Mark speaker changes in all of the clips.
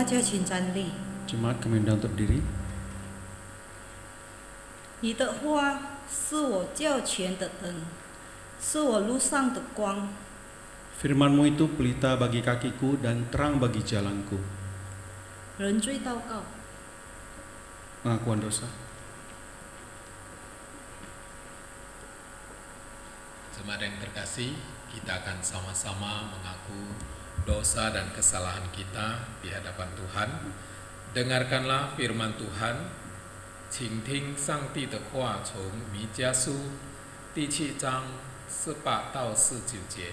Speaker 1: 大家请站立。
Speaker 2: Jemaat kami undang untuk berdiri.
Speaker 1: 你的话是我脚前的灯，是我路上的光。
Speaker 2: Firman-Mu itu pelita bagi kakiku dan terang bagi jalanku.
Speaker 1: 人罪祷告。
Speaker 2: Pengakuan dosa.
Speaker 3: Jemaat yang terkasih, kita akan sama-sama mengaku dosa dan kesalahan kita di hadapan Tuhan. Dengarkanlah firman Tuhan. 请听上帝的话，从弥迦书第7章18到19节。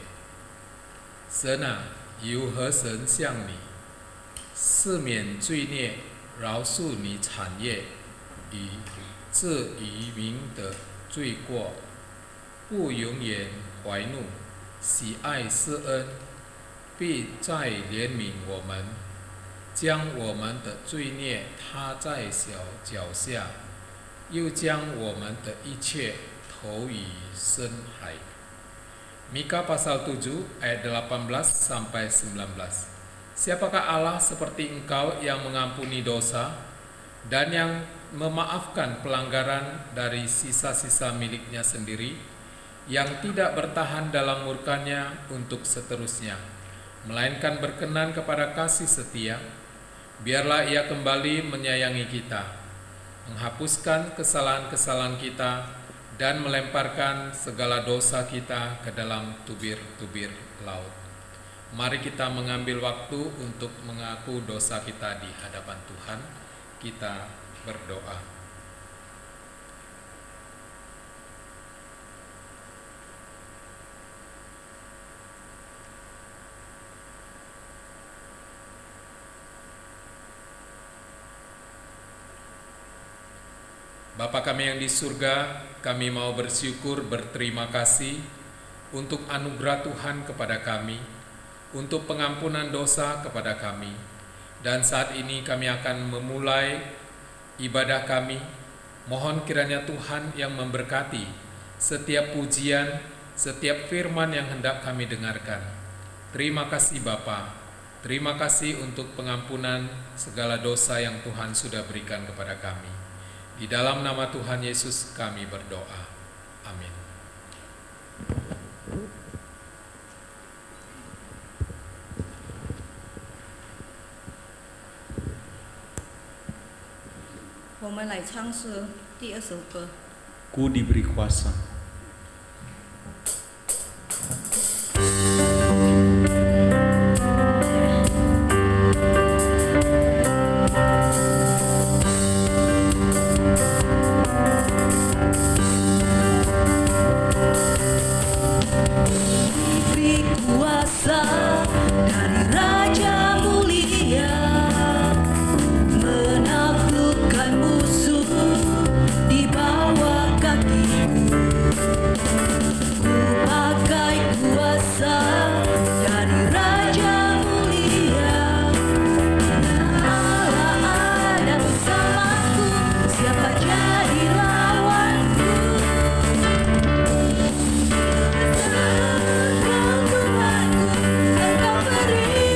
Speaker 3: 神啊，有何神向你赦免罪孽，饶恕你产业与这渔民的罪过，不永远怀怒，喜爱施恩，必再怜悯我们，将我们的罪孽踏在脚下，又将我们的一切投于深海。Mika pasal 7 ayat 18 sampai 19. Siapakah Allah seperti engkau yang mengampuni dosa dan yang memaafkan pelanggaran dari sisa-sisa miliknya sendiri, yang tidak bertahan dalam murkanya untuk seterusnya, melainkan berkenan kepada kasih setia. Biarlah ia kembali menyayangi kita, menghapuskan kesalahan-kesalahan kita, dan melemparkan segala dosa kita ke dalam tubir-tubir laut. Mari kita mengambil waktu untuk mengaku dosa kita di hadapan Tuhan. Kita berdoa. Bapa kami yang di surga, kami mau bersyukur, berterima kasih untuk anugerah Tuhan kepada kami, untuk pengampunan dosa kepada kami. Dan saat ini kami akan memulai ibadah kami. Mohon kiranya Tuhan yang memberkati setiap pujian, setiap firman yang hendak kami dengarkan. Terima kasih Bapa. Terima kasih untuk pengampunan segala dosa yang Tuhan sudah berikan kepada kami. Di dalam nama Tuhan Yesus kami berdoa. Amin.
Speaker 2: Ku diberi kuasa.
Speaker 4: Engkau beri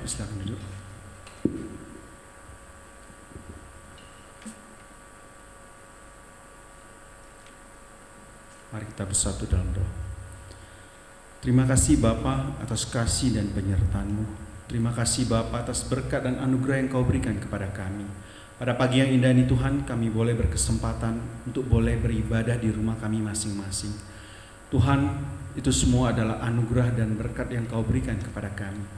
Speaker 2: Bapak silakan duduk. Mari kita bersatu dalam doa. Terima kasih Bapa atas kasih dan penyertaan-Mu. Terima kasih Bapa atas berkat dan anugerah yang Kau berikan kepada kami. Pada pagi yang indah ini Tuhan, kami boleh berkesempatan untuk boleh beribadah di rumah kami masing-masing. Tuhan, itu semua adalah anugerah dan berkat yang Kau berikan kepada kami.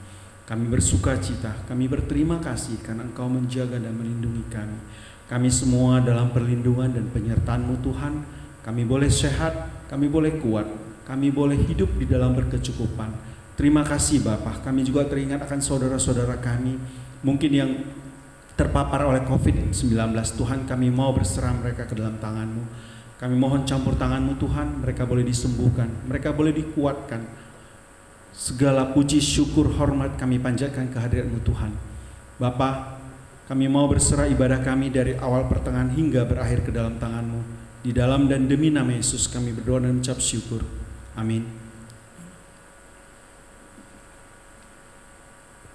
Speaker 2: Kami bersuka cita, kami berterima kasih karena Engkau menjaga dan melindungi kami. Kami semua dalam perlindungan dan penyertaan-Mu Tuhan. Kami boleh sehat, kami boleh kuat, kami boleh hidup di dalam berkecukupan. Terima kasih Bapa. Kami juga teringat akan saudara-saudara kami mungkin yang terpapar oleh COVID-19. Tuhan, kami mau berserah mereka ke dalam tangan-Mu. Kami mohon campur tangan-Mu Tuhan, mereka boleh disembuhkan, mereka boleh dikuatkan. Segala puji, syukur, hormat kami panjatkan kehadirat-Mu Tuhan. Bapa, kami mau berserah ibadah kami dari awal pertengahan hingga berakhir ke dalam tangan-Mu. Di dalam dan demi nama Yesus kami berdoa dan ucap syukur. Amin.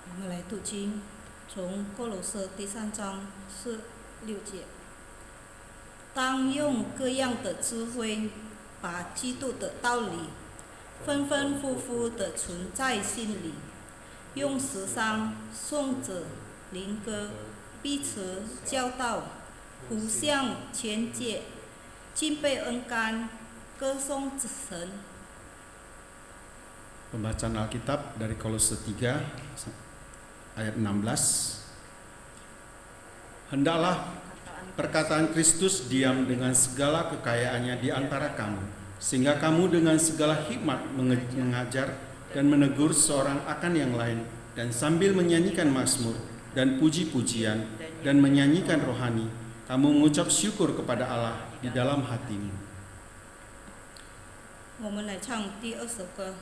Speaker 1: 我们来读经，从哥罗瑟第3章4、6节。当用各样的智慧，把基督的道理丰丰富富地存在心里，用时常颂着灵歌，彼此教导，互相劝诫，敬拜恩甘，歌颂神。
Speaker 2: Pembacaan Alkitab dari Kolose 3 ayat 16. Hendaklah perkataan Kristus diam dengan segala kekayaannya di antara kamu, sehingga kamu dengan segala hikmat mengajar dan menegur seorang akan yang lain, dan sambil menyanyikan mazmur dan puji-pujian dan menyanyikan rohani, kamu mengucap syukur kepada Allah di dalam hatimu.
Speaker 1: 我们来唱第2首歌。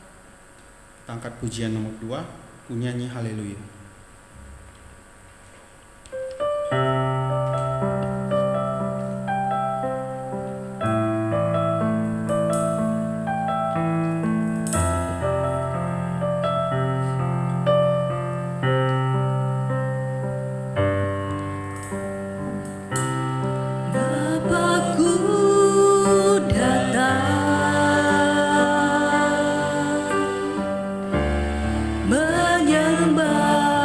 Speaker 2: Angkat pujian nomor 2, kunyanyi haleluya.
Speaker 1: Bapakku datang menyembah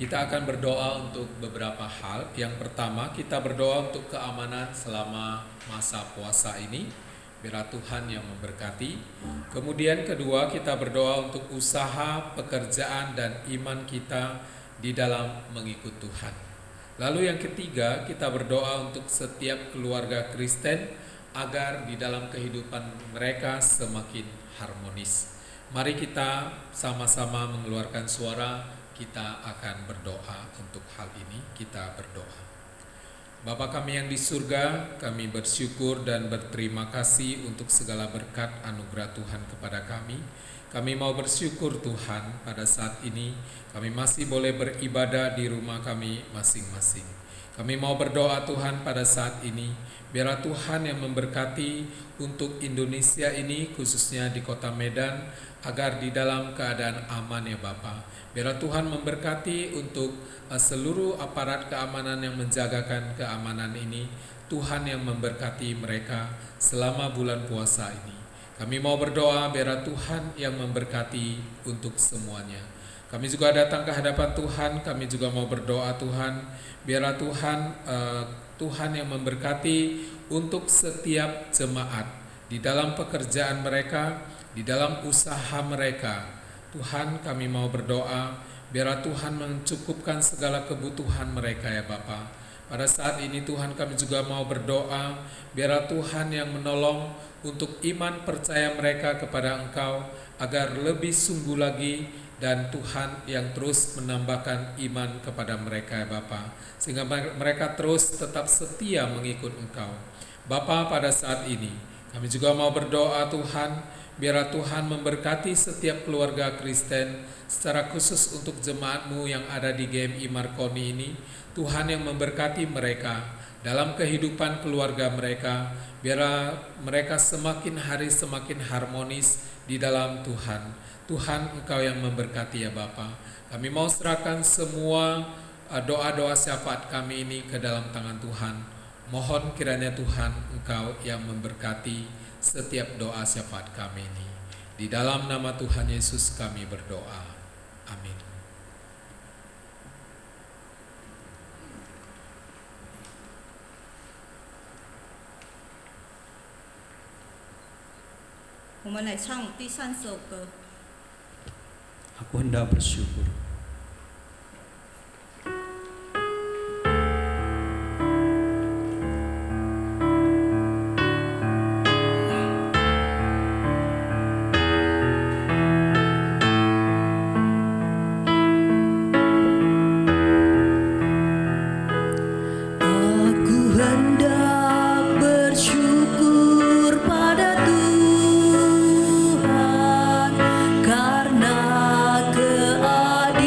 Speaker 3: Kita akan berdoa untuk beberapa hal. Yang pertama, kita berdoa untuk keamanan selama masa puasa ini. Biar Tuhan yang memberkati. Kemudian kedua, kita berdoa untuk usaha, pekerjaan, dan iman kita di dalam mengikut Tuhan. Lalu yang ketiga, kita berdoa untuk setiap keluarga Kristen agar di dalam kehidupan mereka semakin harmonis. Mari kita sama-sama mengeluarkan suara, kita akan berdoa untuk hal ini. Kita berdoa. Bapa kami yang di surga, kami bersyukur dan berterima kasih untuk segala berkat anugerah Tuhan kepada kami. Kami mau bersyukur Tuhan pada saat ini kami masih boleh beribadah di rumah kami masing-masing. Kami mau berdoa Tuhan pada saat ini, biarlah Tuhan yang memberkati untuk Indonesia ini, khususnya di kota Medan, agar di dalam keadaan aman ya Bapa. Biarlah Tuhan memberkati untuk seluruh aparat keamanan yang menjagakan keamanan ini. Tuhan yang memberkati mereka selama bulan puasa ini. Kami mau berdoa biarlah Tuhan yang memberkati untuk semuanya. Kami juga datang ke hadapan Tuhan, kami juga mau berdoa Tuhan, biarlah Tuhan yang memberkati untuk setiap jemaat di dalam pekerjaan mereka, di dalam usaha mereka. Tuhan, kami mau berdoa, biarlah Tuhan mencukupkan segala kebutuhan mereka ya Bapa. Pada saat ini Tuhan kami juga mau berdoa, biarlah Tuhan yang menolong untuk iman percaya mereka kepada Engkau, agar lebih sungguh lagi, dan Tuhan yang terus menambahkan iman kepada mereka ya Bapa, sehingga mereka terus tetap setia mengikut Engkau. Bapa, pada saat ini kami juga mau berdoa Tuhan, biarlah Tuhan memberkati setiap keluarga Kristen, secara khusus untuk jemaat-Mu yang ada di GMI Marconi ini. Tuhan yang memberkati mereka dalam kehidupan keluarga mereka, biarlah mereka semakin hari semakin harmonis di dalam Tuhan. Tuhan, Engkau yang memberkati ya Bapa. Kami mau serahkan semua doa-doa syafaat kami ini ke dalam tangan Tuhan. Mohon kiranya Tuhan Engkau yang memberkati setiap doa syafaat kami ini. Di dalam nama Tuhan Yesus kami berdoa. Amin.
Speaker 2: Aku hendak bersyukur.
Speaker 4: Karena keadilan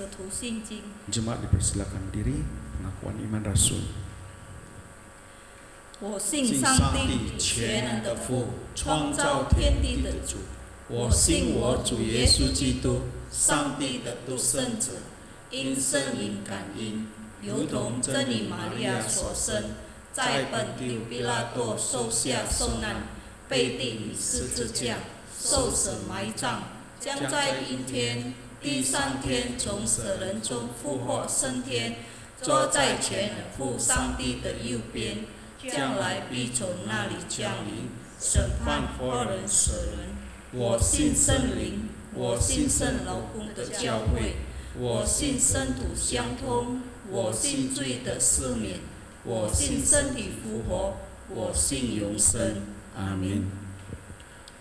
Speaker 1: 使徒信经。
Speaker 2: Jemaat dipersilakan diri pengakuan iman rasul.
Speaker 1: 我信上帝全能的父，创造天地的主。我信我主耶稣基督，上帝的独生子，因圣灵感应，如同真理玛利亚所生，在本丢比拉多受下受难，被钉于十字架，受死埋葬，将在阴天第3天从死人中复活升天，坐在全能父上帝的右边。 将来必从那里降临，审判活人死人。我信圣灵，我信圣劳工的教会，我信圣徒相通，我信罪的赦免，我信身体复活，我信永生。阿门。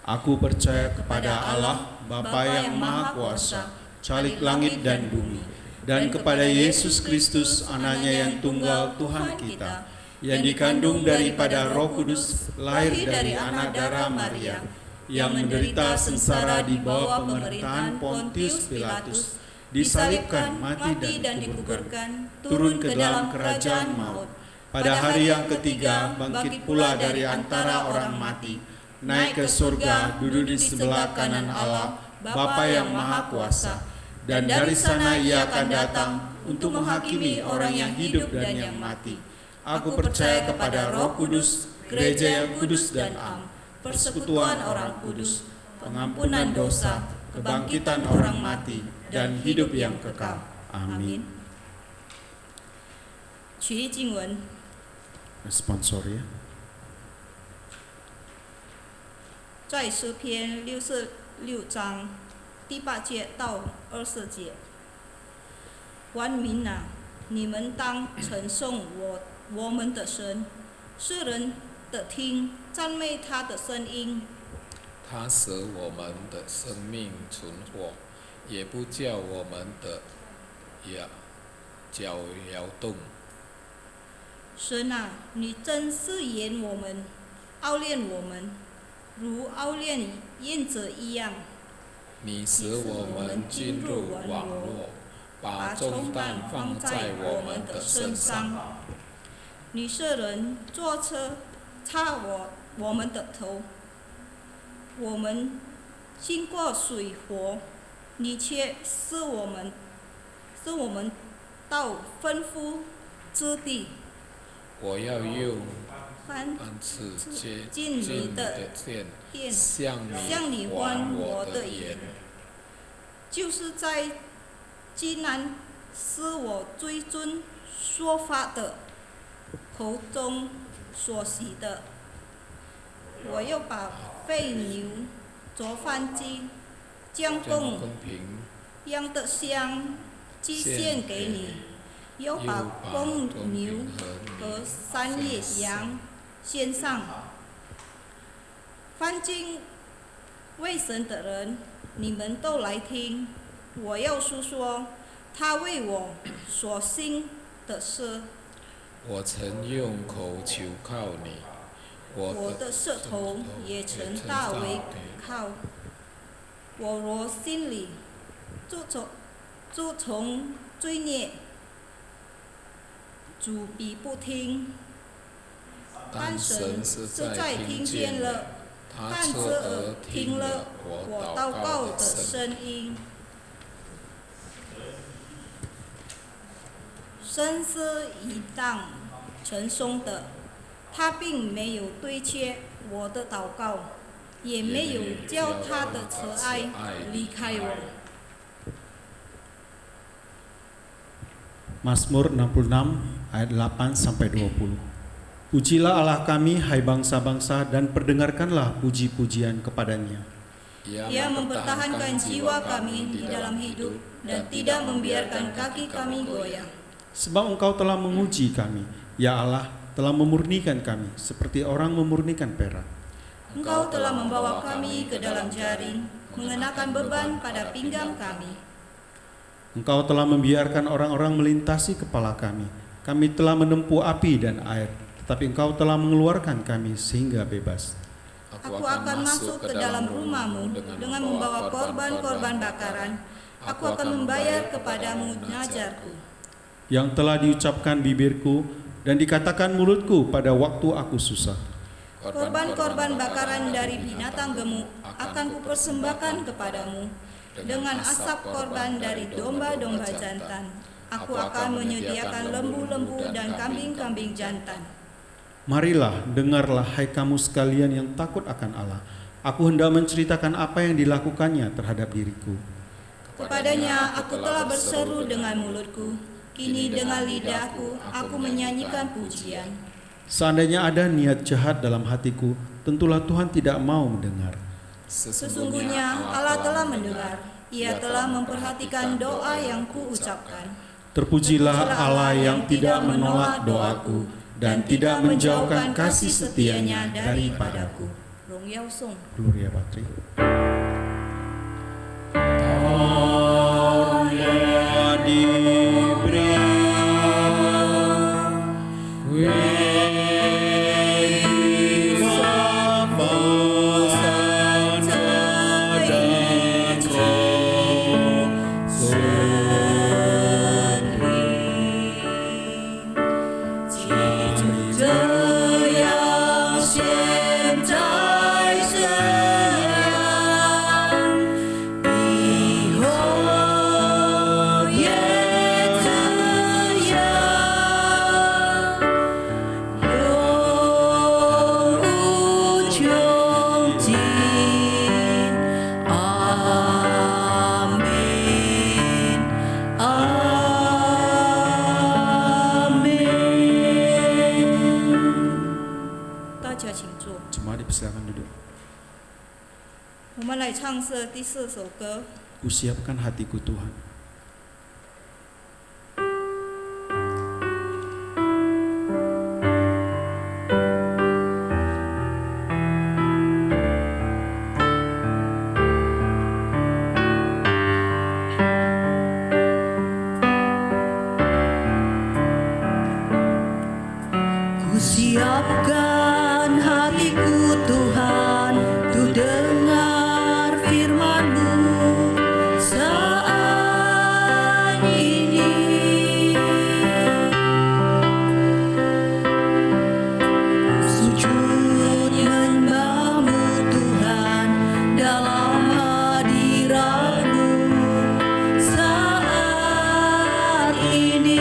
Speaker 2: Aku percaya kepada Allah, Bapa yang Maha Kuasa, Khalik langit dan bumi, dan kepada Yesus Kristus, Anaknya yang tunggal Tuhan kita, yang dikandung daripada Roh Kudus, lahir dari anak darah Maria, yang menderita sengsara di bawah pemerintahan Pontius Pilatus, disalibkan, mati dan dikuburkan, turun ke dalam kerajaan maut. Pada hari yang ketiga, bangkit pula dari antara orang mati, naik ke surga, duduk di sebelah kanan Allah, Bapa yang Maha Kuasa, dan dari sana Ia akan datang untuk menghakimi orang yang hidup dan yang mati. Aku percaya kepada Roh Kudus, gereja yang kudus dan am, persekutuan orang kudus, pengampunan dosa, kebangkitan orang mati, dan hidup yang kekal. Amin.
Speaker 1: 取经文，
Speaker 2: Sponsor ya.
Speaker 1: 在诗篇66章第8节到20节，万民啊，你们当称颂我们的神，世人的听赞美他的声音。
Speaker 3: 他使我们的生命存活，也不叫我们的脚摇动。
Speaker 1: 神啊，你真是验我们，熬炼我们，如熬炼燕子一样。
Speaker 3: 你使我们进入网络，把重担放在我们的身上。
Speaker 1: 你使人坐车擦我们的头，我们经过水火，你却使我们到吩咐之地。
Speaker 3: 我要用
Speaker 1: 凡
Speaker 3: 次接
Speaker 1: 近你的
Speaker 3: 殿，向你还我的言。
Speaker 1: 就是在济南使我最尊说法的口中所洗的，我又把肥牛做燔祭，将公羊的香祭献给你，又把公牛和3叶羊献上。凡敬畏神的人，你们都来听，我要述说他为我所行的事。
Speaker 3: 我曾用口求靠你，
Speaker 1: 我的舌头也曾大为靠。我若心里蛀虫罪孽，主必不听。但神实在听见了，但这耳听了我祷告的声音。神是一当称颂的，他并没有对切我的祷告，也没有叫他的慈爱离开我。
Speaker 2: Mazmur 66 ayat 8 sampai 20. Pujilah Allah kami, hai bangsa-bangsa, dan perdengarkanlah puji-pujian kepadanya.
Speaker 1: Ia mempertahankan jiwa kami di dalam hidup dan tidak membiarkan kaki kami goyah.
Speaker 2: Sebab Engkau telah menguji kami, ya Allah, telah memurnikan kami seperti orang memurnikan perak.
Speaker 1: Engkau telah membawa kami ke dalam jaring, mengenakan beban pada pinggang kami.
Speaker 2: Engkau telah membiarkan orang-orang melintasi kepala kami. Kami telah menempuh api dan air, tetapi Engkau telah mengeluarkan kami sehingga bebas.
Speaker 1: Aku akan masuk ke dalam rumah-Mu dengan membawa korban-korban bakaran. Aku akan membayar kepadamu najarku.
Speaker 2: Yang telah diucapkan bibirku dan dikatakan mulutku pada waktu aku susah.
Speaker 1: Korban-korban bakaran dari binatang gemuk akan kupersembahkan kepadamu. Dengan asap korban dari domba-domba jantan, aku akan menyediakan lembu-lembu dan kambing-kambing jantan.
Speaker 2: Marilah, dengarlah hai kamu sekalian yang takut akan Allah. Aku hendak menceritakan apa yang dilakukannya terhadap diriku.
Speaker 1: Kepadanya aku telah berseru dengan mulutku, kini dengan lidahku aku menyanyikan pujian.
Speaker 2: Seandainya ada niat jahat dalam hatiku, tentulah Tuhan tidak mau mendengar.
Speaker 1: Sesungguhnya Allah telah mendengar, Ia telah memperhatikan doa yang kuucapkan.
Speaker 2: Terpujilah Allah yang tidak menolak doaku dan tidak menjauhkan kasih setianya daripadaku.
Speaker 1: Rong Yao Song.
Speaker 2: Gloria Patri. Jemaat dipersilakan duduk.
Speaker 1: 我们来唱诗第4首歌。
Speaker 2: Kusiapkan hatiku Tuhan.
Speaker 4: Kusiapkan hatiku Tuhan, untuk dengar firman-Mu saat ini. Sujud menyembah-Mu Tuhan, dalam hadirat-Mu saat ini.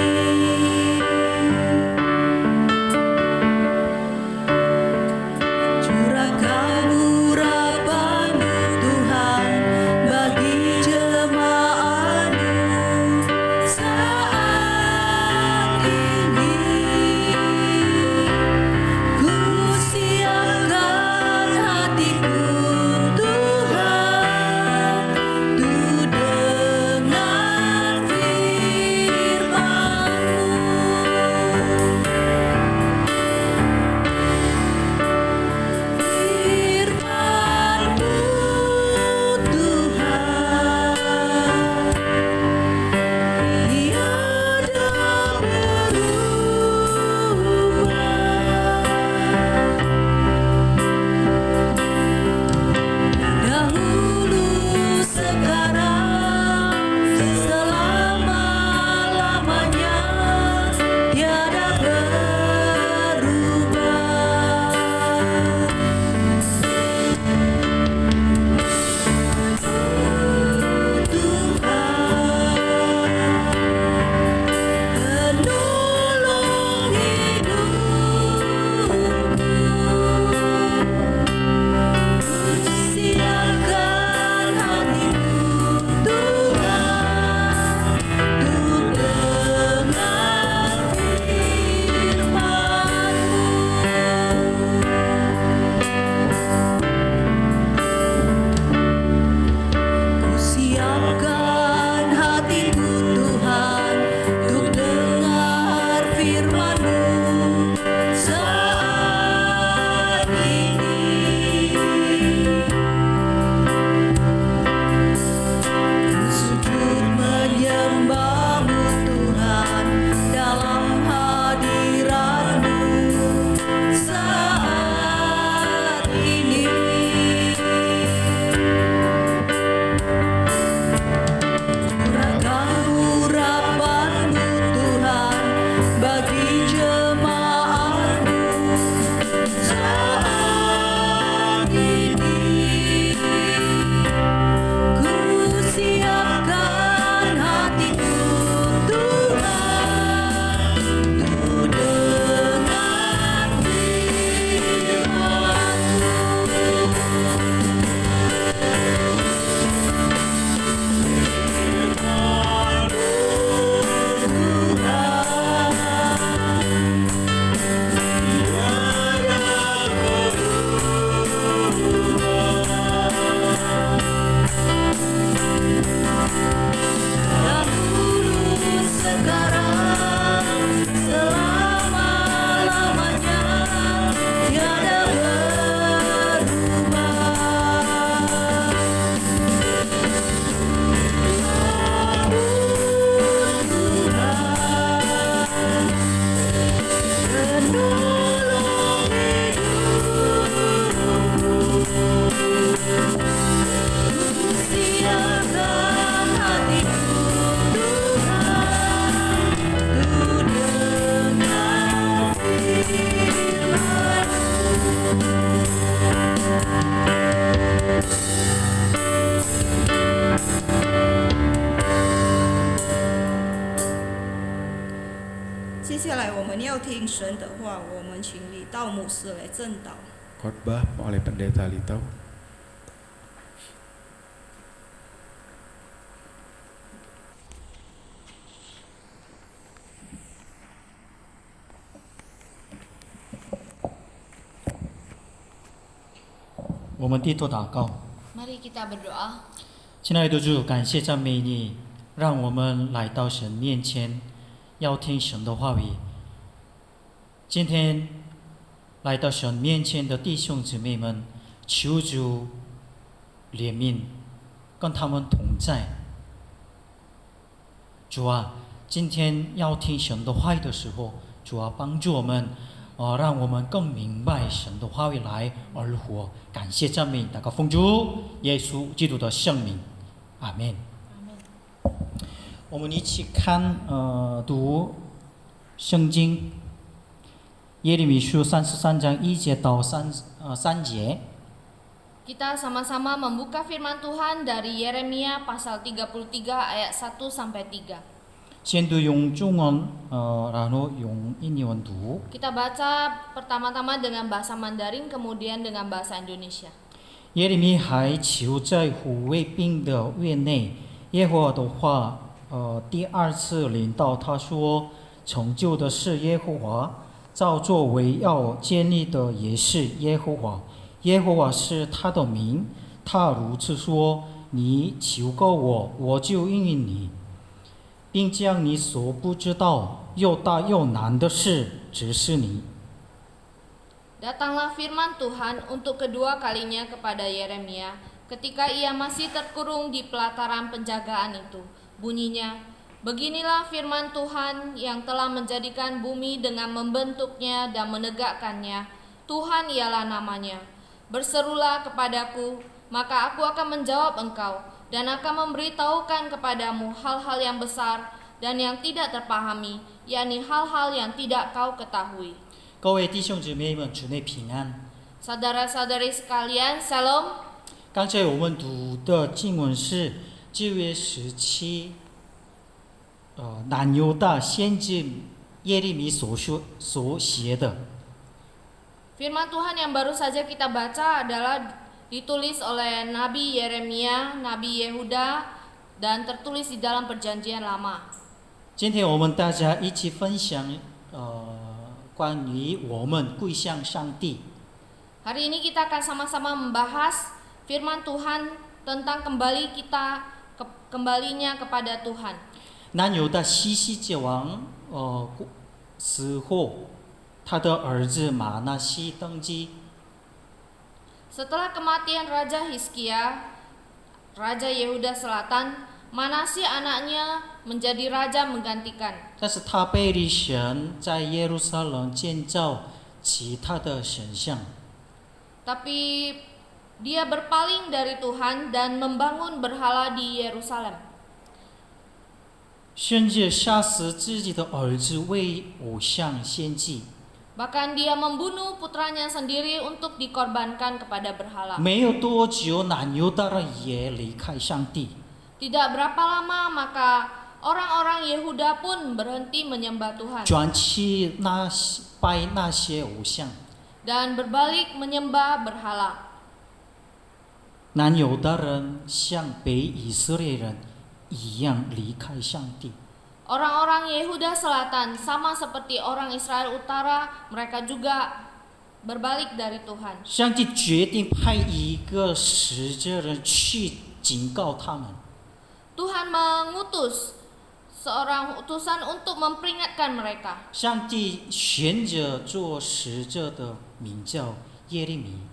Speaker 1: 听神的话，我们请李道牧师来正道。
Speaker 2: Khotbah oleh Pendeta Litau.
Speaker 4: Mari kita berdoa.
Speaker 5: 亲爱的主，感谢赞美你，让我们来到神面前，要听神的话语。今天来到神面前的弟兄姊妹们，求主怜悯，跟他们同在。主啊，今天要听神的话语的时候，主啊，帮助我们，让我们更明白神的话语来而活。感谢赞美，祷告奉主耶稣基督的圣名，阿门。我们一起看读圣经耶利米书33章1节到3节。
Speaker 4: Kita sama-sama membuka firman Tuhan dari Yeremia pasal 33 ayat 1 sampai 3.
Speaker 5: 先读用中文，然后用印尼文读。
Speaker 4: Kita baca pertama-tama dengan bahasa Mandarin kemudian dengan bahasa Indonesia.
Speaker 5: 耶利米还囚在护卫兵的院内，耶和华的话，第二次临到他说：“成就的是耶和华，造作为要建立的也是耶和华。耶和华是他的名，他如此说：你求告我，我就应允你，并将你所不知道又大又难的事指示你。”
Speaker 4: Datanglah firman Tuhan untuk kedua kalinya kepada Yeremia ketika ia masih terkurung di pelataran penjagaan itu. Bunyinya, beginilah firman Tuhan yang telah menjadikan bumi dengan membentuknya dan menegakkannya. Tuhan ialah namanya. Berserulah kepadaku, maka aku akan menjawab engkau dan akan memberitahukan kepadamu hal-hal yang besar dan yang tidak terpahami, yakni hal-hal yang tidak kau ketahui.
Speaker 5: 各位弟兄姊妹们，主内平安。
Speaker 4: Saudara-saudari sekalian, Shalom.
Speaker 5: 刚才我们读的经文是9月17，南犹大先知耶利米所写的。
Speaker 4: Firman Tuhan yang baru saja kita baca adalah ditulis oleh Nabi Yeremia, Nabi Yehuda, dan tertulis di dalam Perjanjian Lama.
Speaker 5: 今天我们大家一起分享关于我们归向上帝。
Speaker 4: Hari ini kita akan sama-sama membahas firman Tuhan tentang kembalinya kepada Tuhan.
Speaker 5: 南犹大西西结王死后，他的儿子马拿西登基。
Speaker 4: Setelah kematian Raja Hizkia, Raja Yehuda Selatan, Manasye anaknya menjadi raja menggantikan.
Speaker 5: 但是他背离神，在耶路撒冷建造其他的神像。
Speaker 4: Tapi dia berpaling dari Tuhan dan membangun berhala di Yerusalem.
Speaker 5: 甚至杀死自己的儿子为偶像献祭。
Speaker 4: Bahkan dia membunuh putranya sendiri untuk dikorbankan kepada berhala.
Speaker 5: 没有多久，南犹大人也离开上帝。
Speaker 4: Tidak berapa lama maka orang-orang Yehuda pun berhenti menyembah Tuhan
Speaker 5: 转去拜那些偶像。
Speaker 4: dan berbalik menyembah berhala.
Speaker 5: 南犹大人像北以色列人一样离开上帝。
Speaker 4: Orang-orang Yehuda Selatan sama seperti orang Israel Utara, mereka juga berbalik dari Tuhan.
Speaker 5: 上帝决定派一个使者人去警告他们。
Speaker 4: Tuhan mengutus seorang utusan untuk memperingatkan mereka.
Speaker 5: 上帝选择做使者的名叫耶利米。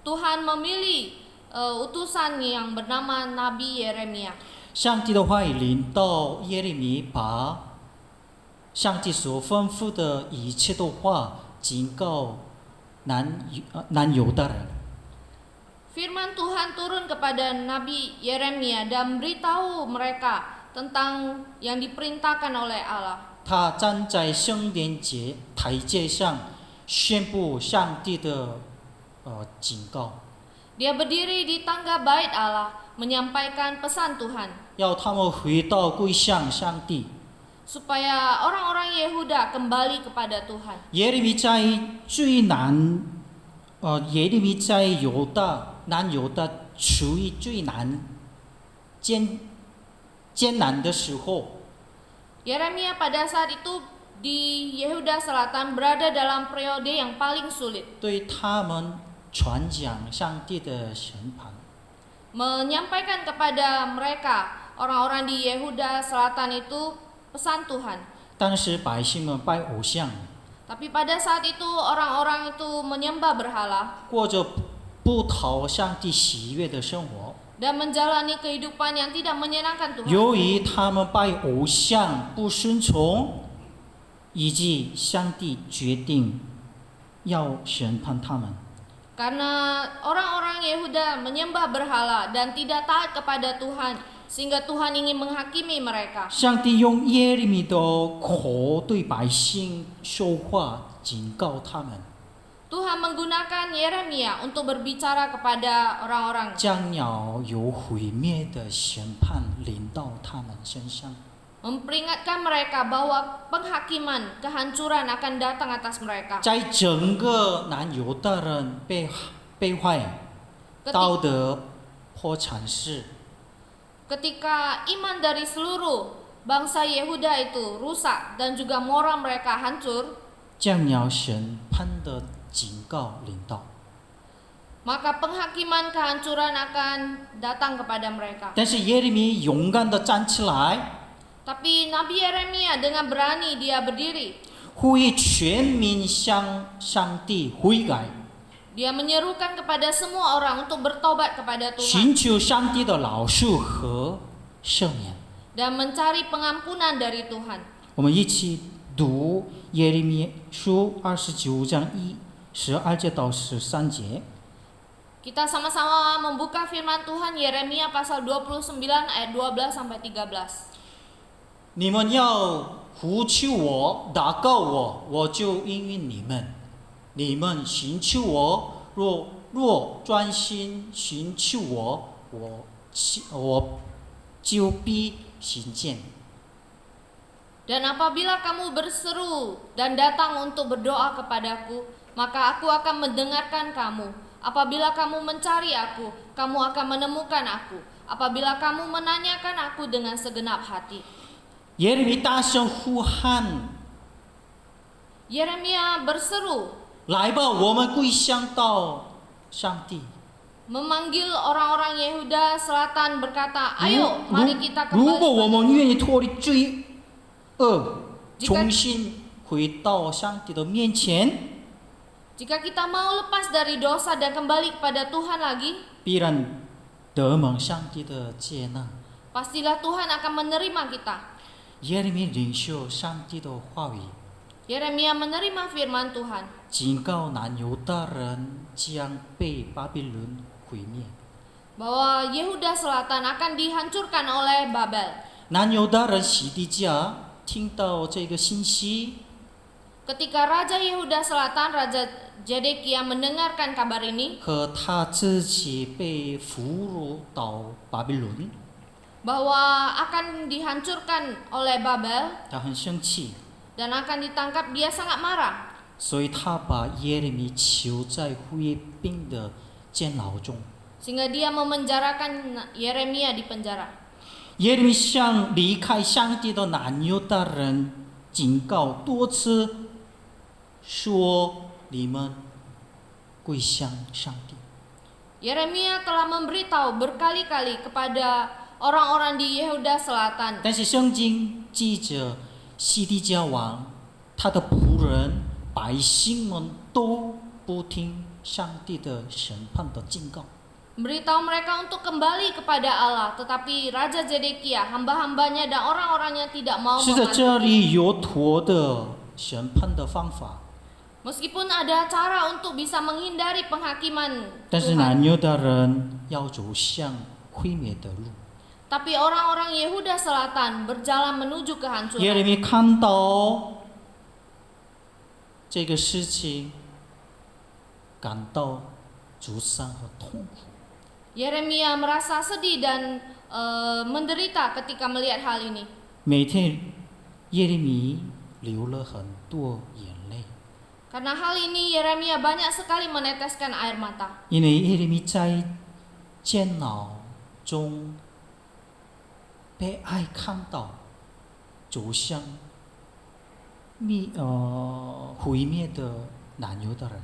Speaker 4: Tuhan memilih utusan yang bernama Nabi Yeremia.
Speaker 5: 上帝的话语临到耶利米，把上帝所吩咐的一切的话警告南犹大人。
Speaker 4: Firman Tuhan turun kepada Nabi Yeremia dan beritahu mereka tentang yang diperintahkan oleh Allah.
Speaker 5: 他站在圣殿台阶上，宣布上帝的警告，
Speaker 4: Dia berdiri di tangga bait Allah, menyampaikan pesan Tuhan.
Speaker 5: 要他们回到归向上帝。
Speaker 4: supaya orang-orang Yehuda kembali kepada Tuhan.
Speaker 5: 耶利米在最难，耶利米在南犹大处于最艰难的时候，
Speaker 4: Yeremia pada saat itu di Yehuda Selatan berada dalam periode yang paling sulit,
Speaker 5: 对他们传讲上帝的审判。
Speaker 4: menyampaikan kepada mereka orang-orang di Yehuda Selatan itu pesan Tuhan.
Speaker 5: 当时百姓们拜偶像，
Speaker 4: Tapi pada saat itu orang-orang itu menyembah berhala
Speaker 5: 过着不讨上帝喜悦的生活。
Speaker 4: dan menjalani kehidupan yang tidak menyenangkan Tuhan.
Speaker 5: 由于他们拜偶像不顺从，以致上帝决定要审判他们。
Speaker 4: Karena orang-orang Yehuda menyembah berhala dan tidak taat kepada Tuhan, sehingga Tuhan ingin menghakimi mereka.
Speaker 5: 上帝用耶利米的口对百姓说话，警告他们，
Speaker 4: Tuhan menggunakan Yeremia untuk berbicara kepada orang-orang,
Speaker 5: 将要有毁灭的审判临到他们身上。
Speaker 4: memperingatkan mereka bahwa penghakiman, kehancuran akan datang atas mereka.
Speaker 5: 在整个南犹大人被坏、道德破产时，
Speaker 4: Ketika iman dari seluruh bangsa Yehuda itu rusak dan juga moral mereka hancur,
Speaker 5: 将要审判的警告临到。
Speaker 4: maka penghakiman kehancuran akan datang kepada mereka.
Speaker 5: 但是耶利米勇敢地站起来，
Speaker 4: Tapi Nabi Yeremia dengan berani dia berdiri.
Speaker 5: 呼吁全民向上帝悔改，
Speaker 4: Dia menyerukan kepada semua orang untuk bertobat kepada Tuhan
Speaker 5: 寻求上帝的饶恕和赦免。
Speaker 4: dan mencari pengampunan dari Tuhan.
Speaker 5: 我们一起读耶利米书29章12节到13节。
Speaker 4: Kita sama-sama membuka firman Tuhan Yeremia pasal 29 ayat 12 sampai 13.
Speaker 5: 你们要呼求我，祷告我，我就应允你们。你们寻求我，若专心寻求我，我就必行见。
Speaker 4: Dan apabila kamu berseru dan datang untuk berdoa kepadaku, maka aku akan mendengarkan kamu. Apabila kamu mencari aku, kamu akan menemukan aku. Apabila kamu menanyakan aku dengan segenap hati.
Speaker 5: 耶利米大声呼喊，
Speaker 4: Yeremia berseru,
Speaker 5: 来吧，我们归向到上帝。
Speaker 4: memanggil orang-orang Yehuda Selatan berkata, ayo mari kita
Speaker 5: 如果我
Speaker 4: kembali.
Speaker 5: 们愿意脱离罪恶，重新回到上帝的面前，
Speaker 4: Jika kita mau lepas dari dosa dan kembali kepada Tuhan lagi,
Speaker 5: 必然得蒙上帝的接纳。
Speaker 4: pastilah Tuhan akan menerima kita.
Speaker 5: 耶利米领受上帝的话语，
Speaker 4: Yeremia menerima firman Tuhan,
Speaker 5: 警告南犹大人将被巴比伦毁灭。
Speaker 4: bahwa Yehuda Selatan akan dihancurkan oleh Babel.
Speaker 5: 南犹大人西底家听到这个信息，
Speaker 4: Ketika Raja Yehuda Selatan, Raja Zedekia mendengarkan kabar ini,
Speaker 5: 和他自己被俘虏到巴比伦，
Speaker 4: bahwa akan dihancurkan oleh Babel
Speaker 5: 他很生气，
Speaker 4: dan akan ditangkap, dia sangat marah.
Speaker 5: 所以他把耶利米囚在护卫兵的监牢中。
Speaker 4: Sehingga dia memenjarakan Yeremia di penjara.
Speaker 5: 耶利米向离开上帝的南犹大人警告多次，说：“你们归向上帝。”
Speaker 4: Yeremia telah memberitahu berkali-kali kepada orang-orang di Yehuda Selatan.
Speaker 5: 但是圣经记着西底家王他的仆人百姓们都不听上帝的审判的警告。
Speaker 4: Memberitahu mereka untuk kembali kepada Allah, tetapi Raja Zedekia, hamba-hambanya dan orang-orangnya tidak mau
Speaker 5: 是在
Speaker 4: membantu.
Speaker 5: 这里有妥的审判的方法，
Speaker 4: Meskipun ada cara untuk bisa menghindari penghakiman
Speaker 5: 但是
Speaker 4: Tuhan,
Speaker 5: 南犹大人要走向毁灭的路。
Speaker 4: tapi orang-orang Yehuda Selatan berjalan menuju
Speaker 5: 耶利
Speaker 4: kehancuran.
Speaker 5: 米看到这个事情，感到沮丧和痛苦。
Speaker 4: Yeremia merasa sedih dan menderita ketika melihat hal ini.
Speaker 5: 每天耶利米流了很多眼泪，
Speaker 4: Karena hal ini Yeremia banyak sekali meneteskan air mata.
Speaker 5: 因为耶利米在煎熬中被爱看到走向毁灭的男友的人。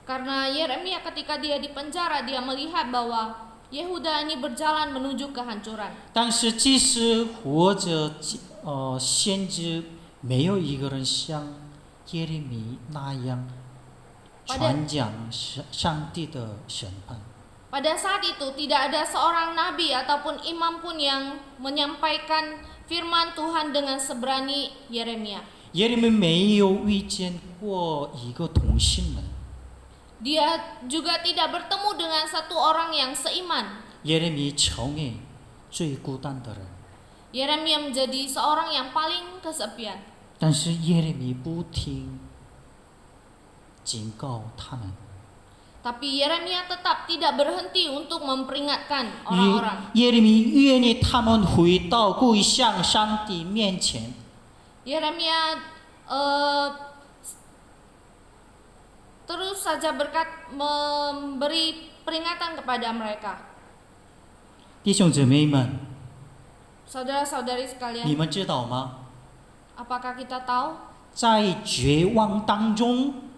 Speaker 4: Karena Yeremia ketika dia di penjara, dia melihat bahwa Yehuda ini berjalan menuju kehancuran.
Speaker 5: 但是即使活着先知，没有一个人像耶利米那样传讲上帝的审判。
Speaker 4: Pada saat itu tidak ada seorang nabi ataupun imam pun yang menyampaikan firman Tuhan dengan seberani Yeremia.
Speaker 5: 耶利米没有遇见过一个同性人，
Speaker 4: Dia juga tidak bertemu dengan satu orang yang seiman.
Speaker 5: 耶利米成为最孤单的人。
Speaker 4: Yeremia menjadi seorang yang paling kesepian.
Speaker 5: 但是耶利米不听警告他们，
Speaker 4: Tapi Yeremia tetap tidak berhenti untuk memperingatkan orang-orang.
Speaker 5: 耶利米愿意他们回到归向上帝面前。
Speaker 4: Yeremia terus saja memberi peringatan kepada mereka.
Speaker 5: 弟兄姊妹们，
Speaker 4: Saudara-saudari
Speaker 5: 你
Speaker 4: sekalian,
Speaker 5: 们知道吗？
Speaker 4: apakah kita tahu
Speaker 5: 在绝望当中，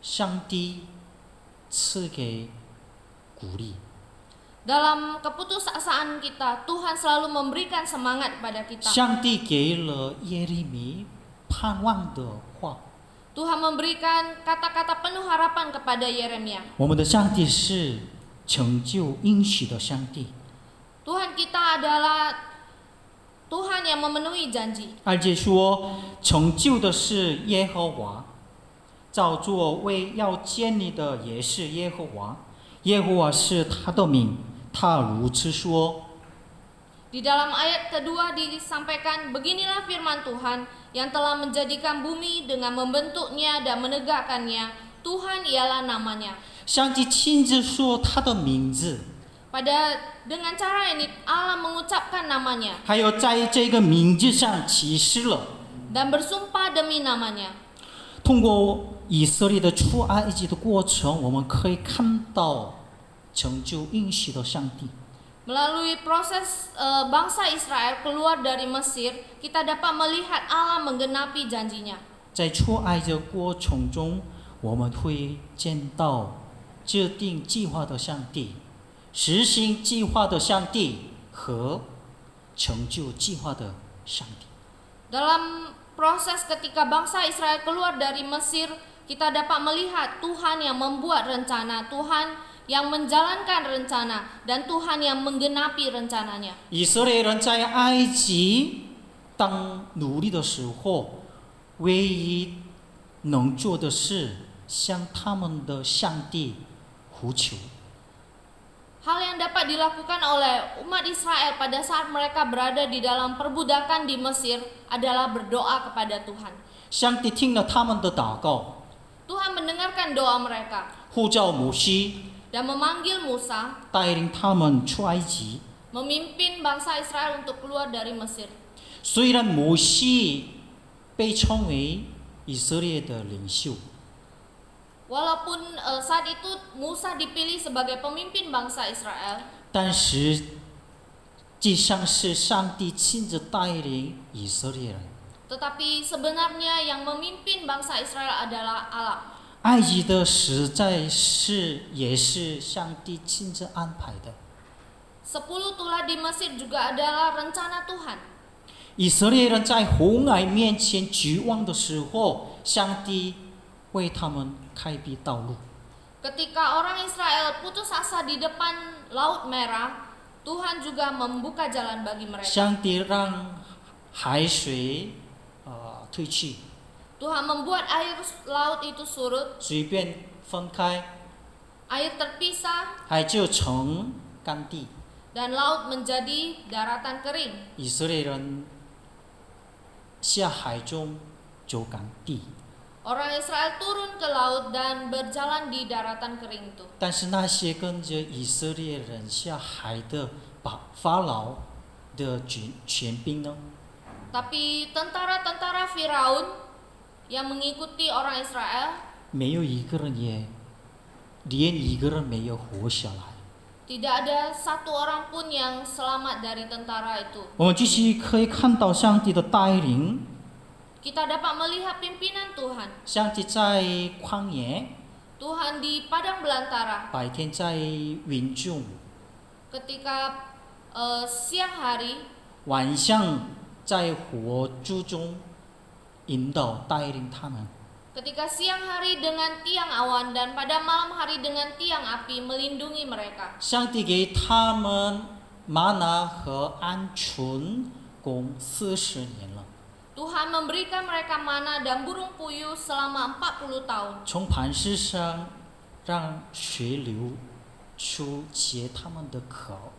Speaker 5: 上帝赐给鼓励。
Speaker 4: dalam keputusasaan kita, Tuhan selalu memberikan semangat kepada kita.
Speaker 5: 上帝给了耶利米盼望的话。
Speaker 4: Tuhan memberikan kata-kata penuh harapan kepada Yeremia.
Speaker 5: 我们的上帝是成就应许的上帝。
Speaker 4: Tuhan kita adalah Tuhan yang memenuhi janji.
Speaker 5: 2节说，成就的是耶和华，造作为要建立的也是耶和华。耶和华是他的名，他如此说。
Speaker 4: Di dalam ayat kedua disampaikan, beginilah firman Tuhan yang telah menjadikan bumi dengan membentuknya dan menegakkannya. Tuhan ialah namanya.
Speaker 5: 上帝亲自说他的名字，
Speaker 4: Dengan cara ini Allah mengucapkan namanya
Speaker 5: 还有在这个名字上启示了。
Speaker 4: dan bersumpah demi namanya.
Speaker 5: 通过以色列的出埃及的过程，我们可以看到成就应许的上帝。
Speaker 4: Melalui proses bangsa Israel keluar dari Mesir, kita dapat melihat Allah menggenapi janjinya.
Speaker 5: 在出埃及的过程中，我们会见到制定计划的上帝、实行计划的上帝和成就计划的上帝。
Speaker 4: Dalam proses ketika bangsa Israel keluar dari Mesir, kita dapat melihat Tuhan yang membuat rencana, Tuhan yang menjalankan rencana, dan Tuhan yang menggenapi rencananya.
Speaker 5: 以色列人在埃及当奴隶的时候，唯一能做的是向他们的上帝呼求。
Speaker 4: Hal yang dapat dilakukan oleh umat Israel pada saat mereka berada di dalam perbudakan di Mesir adalah berdoa kepada Tuhan.
Speaker 5: 上帝听了他们的祷告，
Speaker 4: Tuhan mendengarkan doa mereka
Speaker 5: 呼召摩西
Speaker 4: dan memanggil Musa
Speaker 5: 带领他们出埃及。
Speaker 4: memimpin bangsa Israel untuk keluar dari Mesir.
Speaker 5: 虽然摩西被称为以色列的领袖，
Speaker 4: Walaupun saat itu Musa dipilih sebagai pemimpin bangsa Israel,
Speaker 5: 但实际上是上帝亲自带领以色列人。
Speaker 4: tetapi sebenarnya yang memimpin bangsa Israel adalah Allah.
Speaker 5: 埃及的实在是也是上帝亲自安排的。
Speaker 4: 10 tulah di Mesir juga adalah rencana Tuhan.
Speaker 5: 以色列人在红海面前绝望的时候，上帝为他们开辟道路。
Speaker 4: Ketika orang Israel putus asa di depan Laut Merah, Tuhan juga membuka jalan bagi mereka.
Speaker 5: 上帝让海水退去，
Speaker 4: Tuhan membuat air laut itu surut,
Speaker 5: 水变分开，
Speaker 4: air terpisah,
Speaker 5: 海就成干地。
Speaker 4: dan laut menjadi daratan kering.
Speaker 5: 以色列人下海中走干地，
Speaker 4: Orang Israel turun ke laut dan berjalan di daratan kering itu.
Speaker 5: 但是那些跟着以色列人下海的法老的权兵呢？
Speaker 4: Tapi tentara-tentara Firaun yang mengikuti orang Israel
Speaker 5: 没有一个人也，连一个人没有活下来。
Speaker 4: tidak ada satu orang pun yang selamat dari tentara itu.
Speaker 5: 我们继续可以看到上帝的带领，
Speaker 4: Kita dapat melihat pimpinan Tuhan.
Speaker 5: 上帝在旷野，
Speaker 4: Tuhan di padang belantara
Speaker 5: 白天在云中，
Speaker 4: ketika siang hari,
Speaker 5: 晚上在火柱中引导带领他们。
Speaker 4: ketika siang hari dengan tiang awan dan pada malam hari dengan tiang api melindungi mereka.
Speaker 5: 上帝给他们玛拿和鹌鹑供40年了，
Speaker 4: Tuhan memberikan mereka mana dan burung puyuh selama 40 tahun.
Speaker 5: 从磐石上让水流出解他们的口。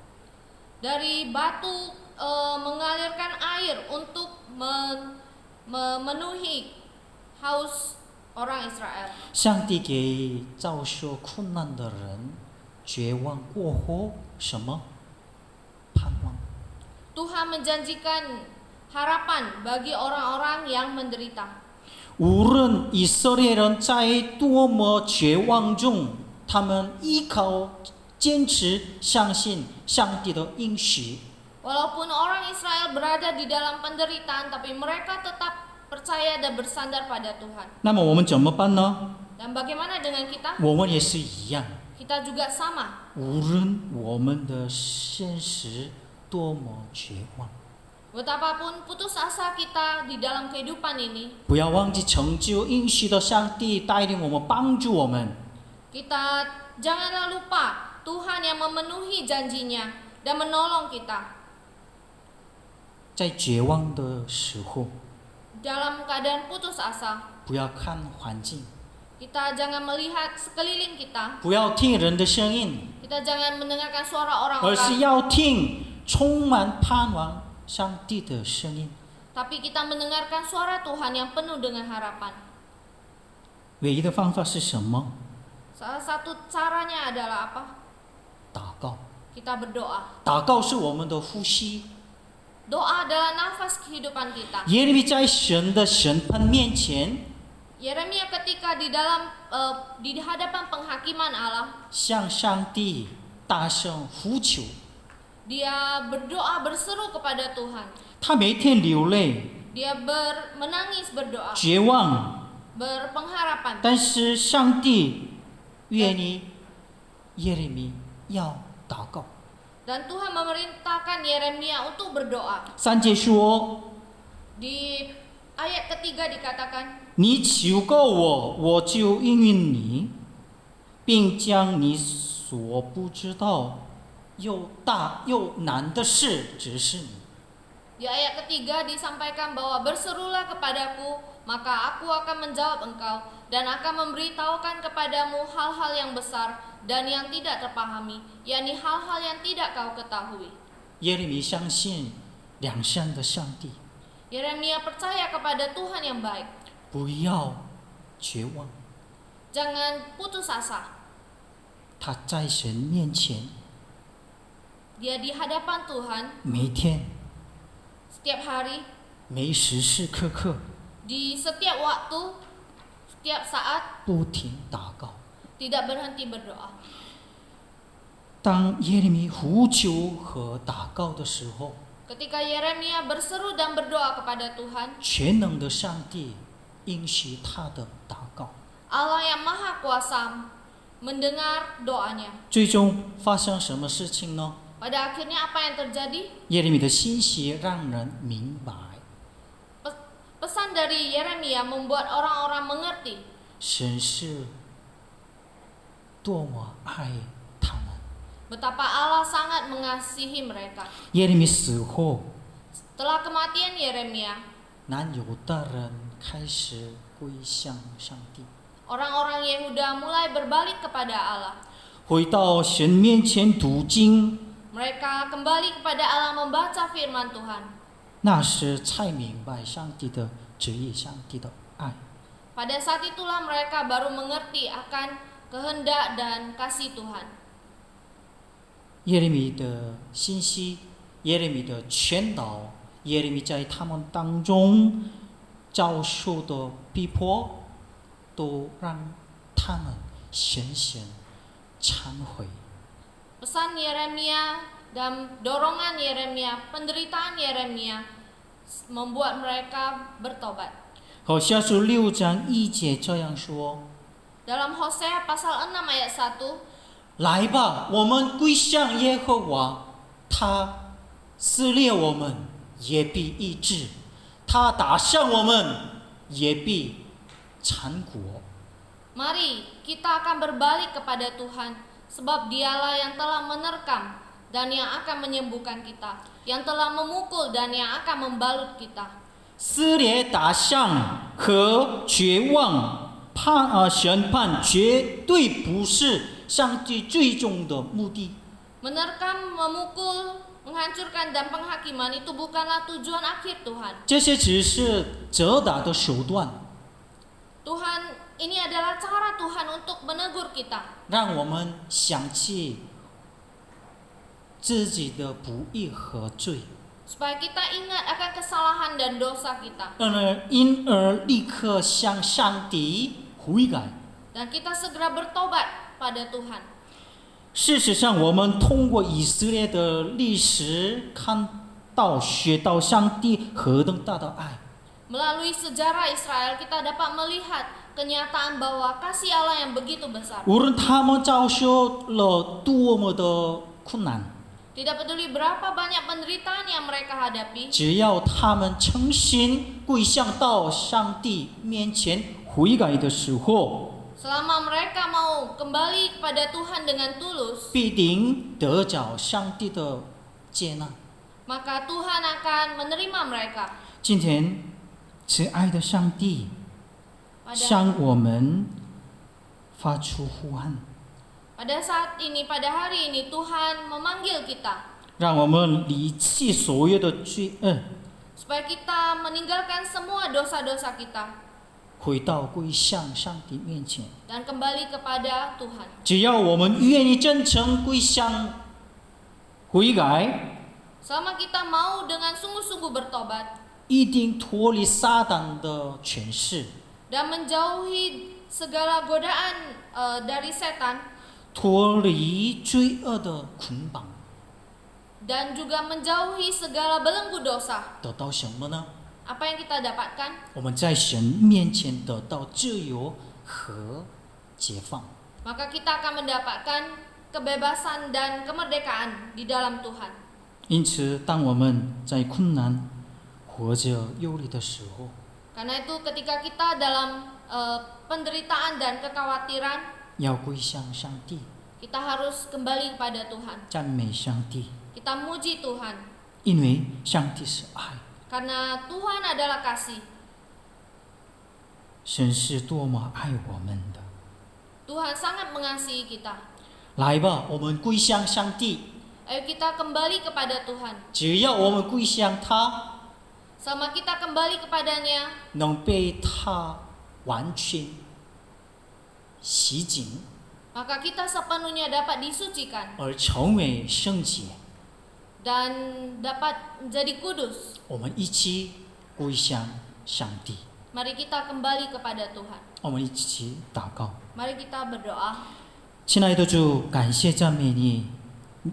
Speaker 4: Dari batu mengalirkan air untuk memenuhi haus orang Israel.
Speaker 5: 上帝给遭受困难的人绝望过后什么？盼望。
Speaker 4: Tuhan menjanjikan harapan bagi orang-orang yang menderita.
Speaker 5: 无论以色列人在多么绝望中，他们依靠、坚持、相信上帝的应许。
Speaker 4: Walaupun orang Israel berada di dalam penderitaan, tapi mereka tetap percaya dan bersandar pada Tuhan.
Speaker 5: 那么我们怎么办呢？
Speaker 4: Dan bagaimana dengan kita?
Speaker 5: 我们也是一样，
Speaker 4: Kita juga sama.
Speaker 5: 无论我们的现实多么绝望，
Speaker 4: Betapapun putus asa kita di dalam kehidupan ini,
Speaker 5: 不要忘记成就应许的上帝带领我们、帮助我们。
Speaker 4: kita janganlah lupa Tuhan yang memenuhi janjinya dan menolong kita.
Speaker 5: 在绝望的时候，
Speaker 4: Dalam keadaan putus asa,
Speaker 5: 不要看环境，
Speaker 4: kita jangan melihat sekeliling kita,
Speaker 5: 不要听人的声音，
Speaker 4: kita jangan mendengarkan suara
Speaker 5: 而是
Speaker 4: orang-orang,
Speaker 5: 要听充满盼望上帝的声音。
Speaker 4: tapi kita mendengarkan suara Tuhan yang penuh dengan harapan.
Speaker 5: 唯一的方法是什么？
Speaker 4: Salah satu caranya adalah apa?
Speaker 5: 祷告。
Speaker 4: Kita berdoa.
Speaker 5: 祷告是我们的呼吸。
Speaker 4: Doa adalah nafas kehidupan kita.
Speaker 5: 耶利米在神的审判面前，
Speaker 4: Yeremia ketika di hadapan penghakiman Allah,
Speaker 5: 向上帝大声呼求，
Speaker 4: dia berdoa berseru kepada Tuhan.
Speaker 5: 他每天流泪、
Speaker 4: Dia menangis berdoa,
Speaker 5: 绝望，
Speaker 4: berpengharapan.
Speaker 5: 但是上帝愿意耶利米要祷告。
Speaker 4: Dan Tuhan memerintahkan Yeremia untuk berdoa.
Speaker 5: 3节说：
Speaker 4: Di ayat ketiga dikatakan,
Speaker 5: 你求告我，我就应允你，并将你所不知道又大又难的事指示你。
Speaker 4: di ayat ketiga disampaikan bahwa berserulah kepadaku, maka aku akan menjawab engkau dan akan memberitahukan kepadamu hal-hal yang besar dan yang tidak terpahami, yakni hal-hal yang tidak kau ketahui.
Speaker 5: 耶利米相信良善的上帝，
Speaker 4: Yeremia percaya kepada Tuhan yang baik.
Speaker 5: 不要绝望。
Speaker 4: Jangan putus asa.
Speaker 5: 他在神面前，
Speaker 4: Dia di hadapan Tuhan
Speaker 5: 每天、
Speaker 4: setiap hari,
Speaker 5: 每时时刻刻
Speaker 4: di setiap waktu, setiap saat,
Speaker 5: 不停祷告。
Speaker 4: tidak berhenti berdoa.
Speaker 5: 当耶利米呼求和祷告的时候，
Speaker 4: Ketika Yeremia berseru dan berdoa kepada Tuhan,
Speaker 5: 全能的上帝应许他的祷告。
Speaker 4: Allah yang Maha Kuasa mendengar doanya.
Speaker 5: 最终发生什么事情呢？
Speaker 4: Pada akhirnya apa yang terjadi?
Speaker 5: 耶利米的信息让人明白，
Speaker 4: Pesan dari Yeremia membuat orang-orang mengerti
Speaker 5: 神是多么爱他们。
Speaker 4: betapa Allah sangat mengasihi mereka.
Speaker 5: 耶利米死后，
Speaker 4: Setelah kematian Yeremia,
Speaker 5: 南犹大人开始归向上帝，
Speaker 4: orang-orang Yehuda mulai berbalik kepada Allah.
Speaker 5: 回到神面前读经，
Speaker 4: Mereka kembali kepada Allah membaca firman Tuhan.
Speaker 5: 那时才明白上帝的旨意，上帝的爱。
Speaker 4: Pada saat itulah mereka baru mengerti akan kehendak dan kasih Tuhan.
Speaker 5: 耶利米的信息，耶利米的劝导，耶利米在他们当中遭受的逼迫，都让他们深深忏悔。
Speaker 4: Pesan Yeremia dan dorongan Yeremia, penderitaan Yeremia membuat mereka bertobat.
Speaker 5: 好像是6章1节这样说：
Speaker 4: Dalam Hosea pasal 6 ayat 1,
Speaker 5: 来吧，我们归向耶和华，他撕裂我们，也必医治；他打伤我们，也必缠裹。
Speaker 4: mari kita akan berbalik kepada Tuhan, sebab dialah yang telah menerkam dan yang akan menyembuhkan kita, yang telah memukul dan yang akan membalut kita.
Speaker 5: 撕裂、打伤和绝望、审判，绝对不是上帝最终的目的。
Speaker 4: Menerkam, memukul, menghancurkan dan penghakiman itu bukanlah tujuan akhir Tuhan.
Speaker 5: 这些只是责打的手段，
Speaker 4: Tuhan, ini adalah cara Tuhan untuk menegur kita,
Speaker 5: 让我们想起自己的不义和罪，
Speaker 4: supaya kita ingat akan kesalahan dan dosa kita,
Speaker 5: 因而立刻向上帝悔改。
Speaker 4: dan kita segera bertobat pada Tuhan.
Speaker 5: 事实上，我们通过以色列的历史看到、学到上帝何等大的爱。
Speaker 4: Melalui sejarah Israel kita dapat melihat kenyataan bahwa kasih Allah yang begitu besar.
Speaker 5: 无论他们遭受了多么的困难，
Speaker 4: Tidak peduli berapa banyak penderitaan yang mereka hadapi,
Speaker 5: 只要他们诚心跪向到上帝面前悔改的时候，
Speaker 4: selama mereka mau kembali kepada Tuhan dengan tulus,
Speaker 5: 必定得着上帝的接纳。
Speaker 4: maka Tuhan akan menerima mereka.
Speaker 5: 今天，慈爱的上帝
Speaker 4: Pada,
Speaker 5: 向我们发出呼喊，
Speaker 4: pada saat ini, pada hari ini Tuhan memanggil kita
Speaker 5: 让我们离弃所有的罪恶，
Speaker 4: supaya kita meninggalkan semua dosa-dosa kita
Speaker 5: 回到跪向上帝面前。
Speaker 4: dan kembali kepada Tuhan.
Speaker 5: 只要我们愿意真诚跪向悔改，
Speaker 4: Selama kita mau dengan sungguh-sungguh bertobat
Speaker 5: 一定脱离撒旦的权势，
Speaker 4: dan menjauhi segala godaan dari setan,
Speaker 5: 脱离罪恶的捆绑，
Speaker 4: dan juga menjauhi segala belenggu dosa.
Speaker 5: 得到什么呢？
Speaker 4: Apa yang kita dapatkan?
Speaker 5: 我们在神面前得到自由和解放。
Speaker 4: Maka kita akan mendapatkan kebebasan dan kemerdekaan di dalam Tuhan.
Speaker 5: 因此，当我们在困难或者忧虑的时候，
Speaker 4: Karena itu ketika kita dalam penderitaan dan kekhawatiran,
Speaker 5: 要跪向上帝，
Speaker 4: kita harus kembali kepada Tuhan.
Speaker 5: 赞美上帝，
Speaker 4: Kita muji Tuhan.
Speaker 5: 因为上帝是爱，
Speaker 4: Karena Tuhan adalah kasih.
Speaker 5: 神是多么爱我们的。
Speaker 4: Tuhan sangat mengasihi kita.
Speaker 5: 来吧，我们跪向上帝，
Speaker 4: Ayo kita kembali kepada Tuhan.
Speaker 5: 只要我们跪向他，
Speaker 4: Selama kita kembali kepadanya,
Speaker 5: 能被他完全洗净，
Speaker 4: maka kita sepenuhnya dapat disucikan
Speaker 5: 而成为圣洁。
Speaker 4: dan dapat menjadi kudus.
Speaker 5: 我们一起跪向上帝，
Speaker 4: Mari kita kembali kepada Tuhan.
Speaker 5: 我们一起祷告。
Speaker 4: Mari kita berdoa.
Speaker 5: 亲爱的主，感谢赞美你，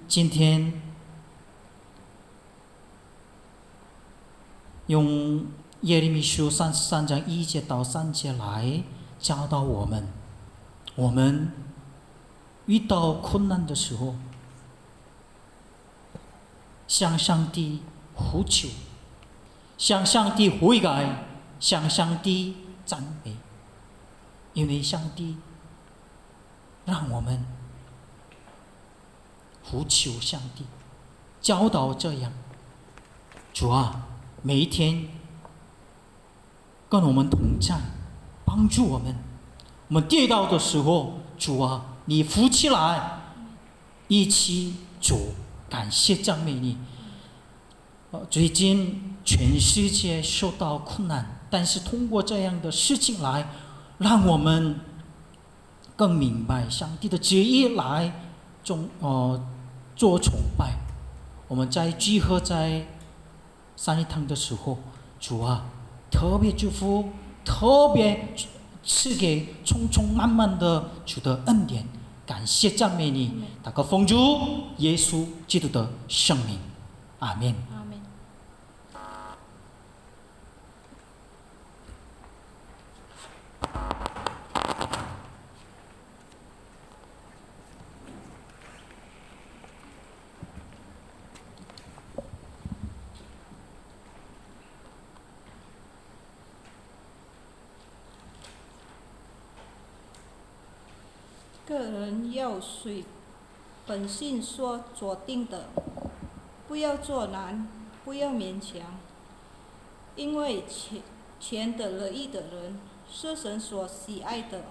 Speaker 5: 今天用耶利米书33章1节到3节来教导我们，我们遇到困难的时候，向上帝呼求，向上帝悔改，向上帝赞美，因为上帝让我们呼求上帝，教导这样。主啊，每一天跟我们同在，帮助我们。我们跌倒的时候，主啊，你扶起来，一起走。感谢赞美你。最近全世界受到困难，但是通过这样的事情来，让我们更明白上帝的旨意来做崇拜。我们在聚合在三一堂的时候，主啊，特别祝福，特别赐给充充满满的主的恩典。感谢赞美你，祷告奉主耶稣基督的圣名，阿门。
Speaker 4: 阿门。
Speaker 1: 个人要随本性所决定的，不要做难，不要勉强，因为钱得乐意的人是神所喜爱的。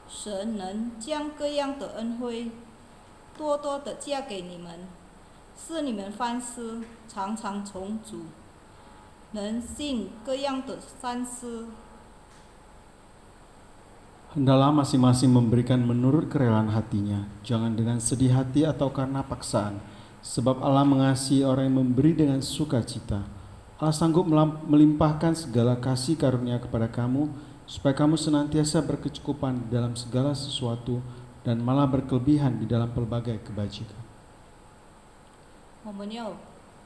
Speaker 1: 神能将各样的恩惠多多的加给你们，使你们凡事常常充足，能行各样的善事。
Speaker 2: Hendaklah masing-masing memberikan menurut kerelaan hatinya, jangan dengan sedih hati atau karena paksaan. Sebab Allah mengasihi orang yang memberi dengan sukacita. Allah sanggup melimpahkan segala kasih karunia kepada kamu, supaya kamu senantiasa berkecukupan dalam segala sesuatu dan malah berkelebihan di dalam pelbagai kebajikan.
Speaker 1: 我们要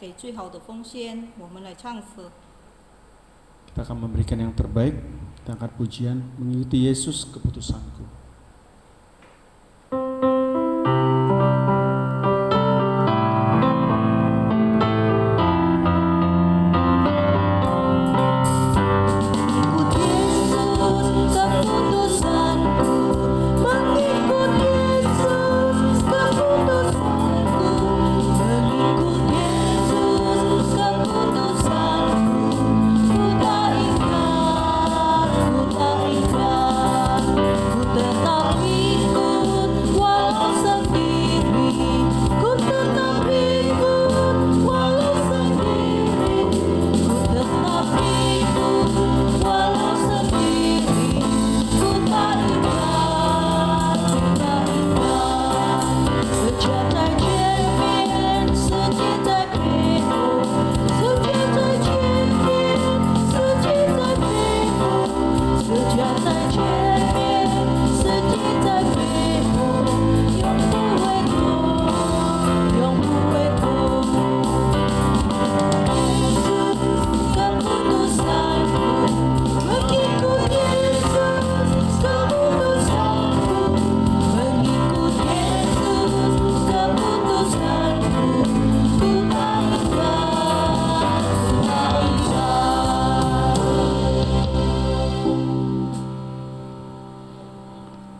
Speaker 1: 给最好的奉献，我们来唱诗。
Speaker 2: Kita akan memberikan yang terbaik, kita angkat pujian, mengikuti Yesus keputusanku.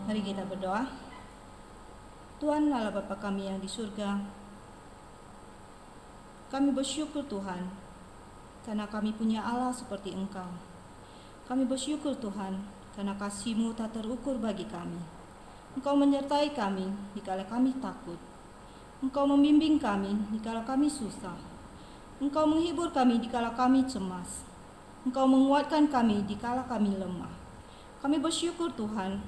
Speaker 1: Mari kita berdoa. Tuhan Allah Bapa kami yang di surga, kami bersyukur Tuhan, karena kami punya Allah seperti Engkau. Kami bersyukur Tuhan, karena kasih-Mu tak terukur bagi kami. Engkau menyertai kami dikala kami takut. Engkau membimbing kami dikala kami susah. Engkau menghibur kami dikala kami cemas. Engkau menguatkan kami dikala kami lemah. Kami bersyukur Tuhan,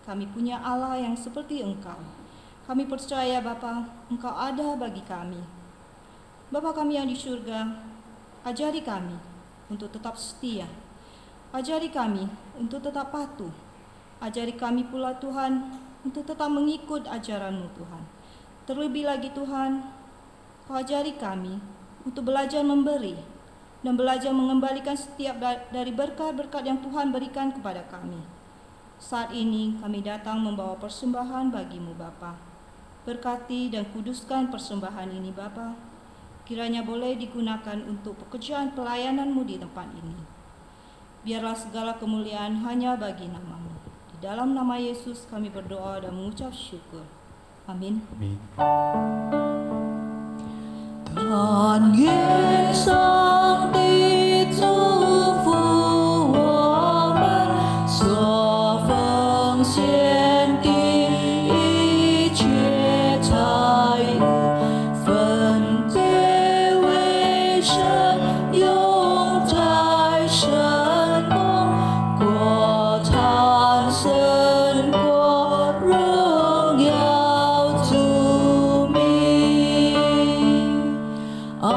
Speaker 1: kami punya Allah yang seperti Engkau. Kami percaya Bapa, Engkau ada bagi kami. Bapa kami yang di surga, ajari kami untuk tetap setia. Ajari kami untuk tetap patuh. Ajari kami pula Tuhan untuk tetap mengikut ajaran-Mu Tuhan. Terlebih lagi Tuhan, Kau ajari kami untuk belajar memberi dan belajar mengembalikan setiap dari berkat-berkat yang Tuhan berikan kepada kami. Saat ini kami datang membawa persembahan bagi-Mu Bapa. Berkati dan kuduskan persembahan ini Bapa. Kiranya boleh digunakan untuk pekerjaan pelayanan-Mu di tempat ini. Biarlah segala kemuliaan hanya bagi nama-Mu. Di dalam nama Yesus kami berdoa dan mengucap syukur. Amin.
Speaker 2: Amin.
Speaker 6: 但愿上帝祝福我们所奉献的一切财物，分别为神用在神梦，国产神国荣耀主名。阿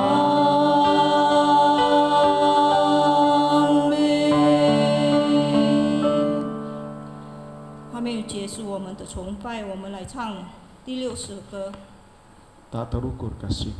Speaker 1: 我们的崇拜。我们来唱第60歌。
Speaker 2: Tak terukur kasih.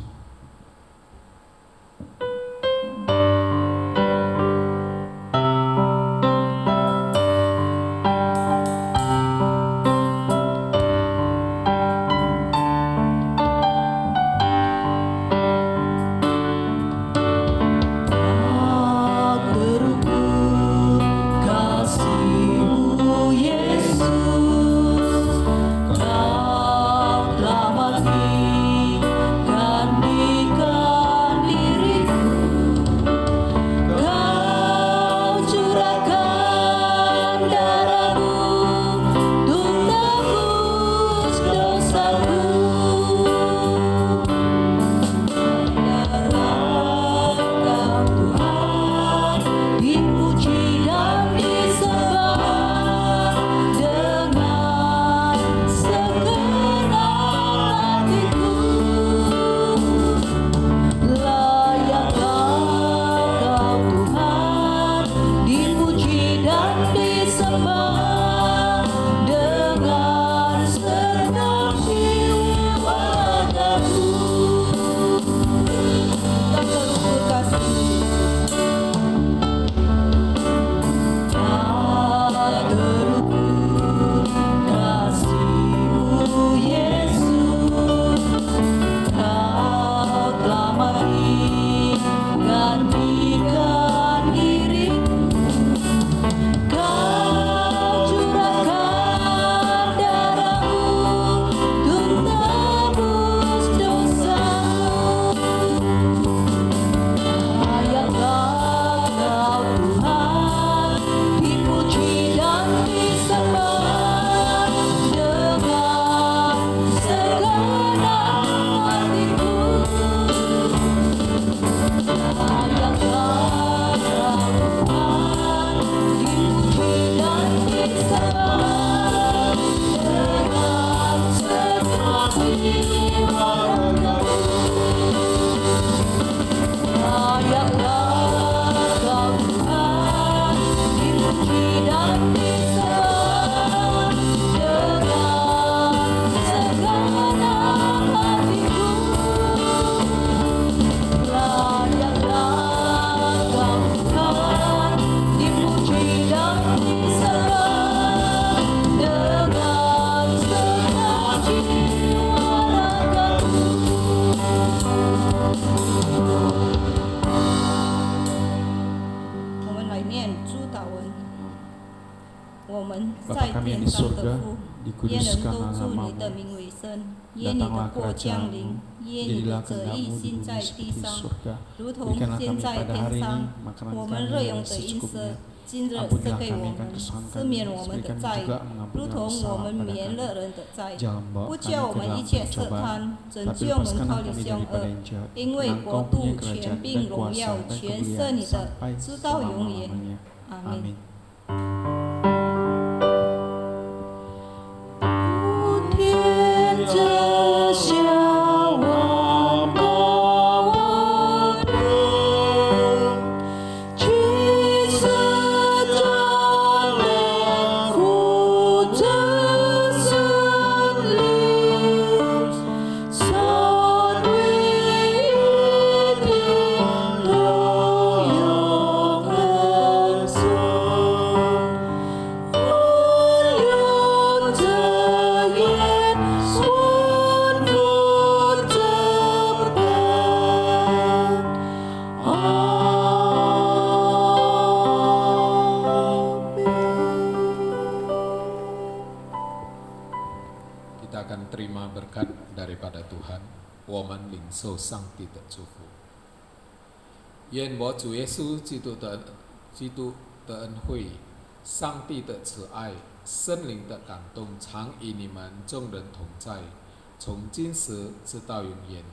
Speaker 2: Bapa kami yang di surga, dikuduskan namamu, datanglah kerajaanmu, jadilah kehendakmu di bumi seperti di surga. Berikanlah kami pada hari ini makanan kami yang secukupnya. Ampunilah kami akan kesalahan kami, berikan juga mengampuni dosa pada kami. Jangan bawa kami ke dalam pencobaan, tapi lepaskanlah kami daripada yang jahat. Karena Engkau punya kerajaan dan kuasa dan kemuliaan sampai selama-lamanya. Amin.
Speaker 3: So sang ti te chu fu yen bo chu yesu chi tu te en hui sang ti te ci ai 生灵的感动常与你们众人同在，从今时直到永远。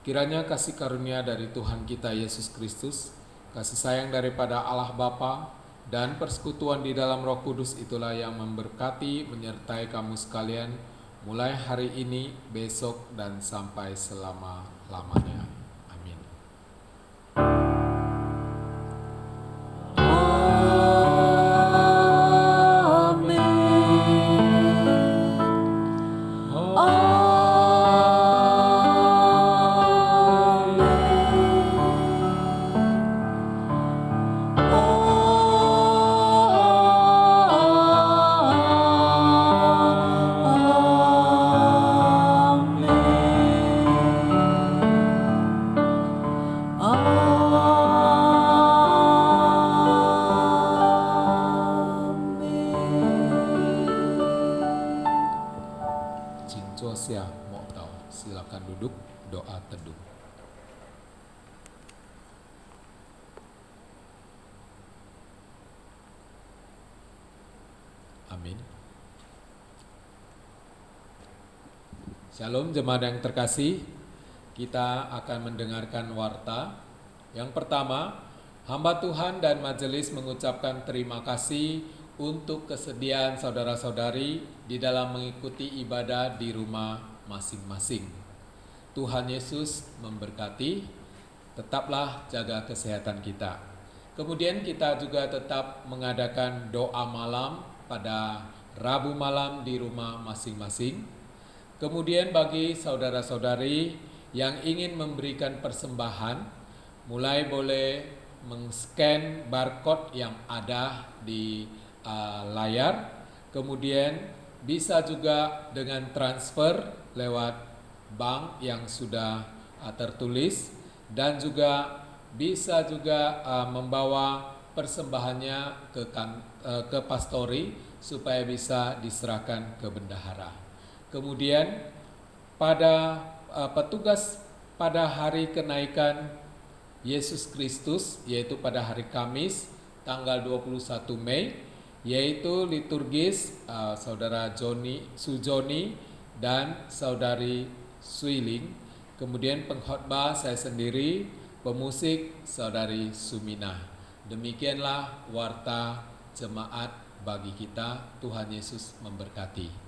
Speaker 3: Kiranya kasih karunia dari Tuhan kita Yesus Kristus, kasih sayang daripada Allah Bapa, dan persekutuan di dalam Roh Kudus itulah yang memberkati menyertai kamu sekalian mulai hari ini, besok, dan sampai selama-lamanya. Amin.
Speaker 6: Amin.
Speaker 3: Josia Moktau. Silakan duduk, doa teduh. Amin. Shalom jemaat yang terkasih, kita akan mendengarkan warta. Yang pertama, hamba Tuhan dan majelis mengucapkan terima kasih untuk kesediaan saudara-saudari di dalam mengikuti ibadah di rumah masing-masing. Tuhan Yesus memberkati, tetaplah jaga kesehatan kita. Kemudian kita juga tetap mengadakan doa malam pada Rabu malam di rumah masing-masing. Kemudian bagi saudara-saudari yang ingin memberikan persembahan, mulai boleh men-scan barcode yang ada di layar. Kemudian bisa juga dengan transfer lewat bank yang sudah tertulis, dan juga bisa juga membawa persembahannya ke pastori supaya bisa diserahkan ke bendahara. Kemudian pada petugas pada hari kenaikan Yesus Kristus, yaitu pada hari Kamis tanggal 21 Mei, yaitu liturgis saudara Sujoni dan saudari Suiling. Kemudian pengkhotbah saya sendiri, pemusik saudari Sumina. Demikianlah warta jemaat bagi kita. Tuhan Yesus memberkati.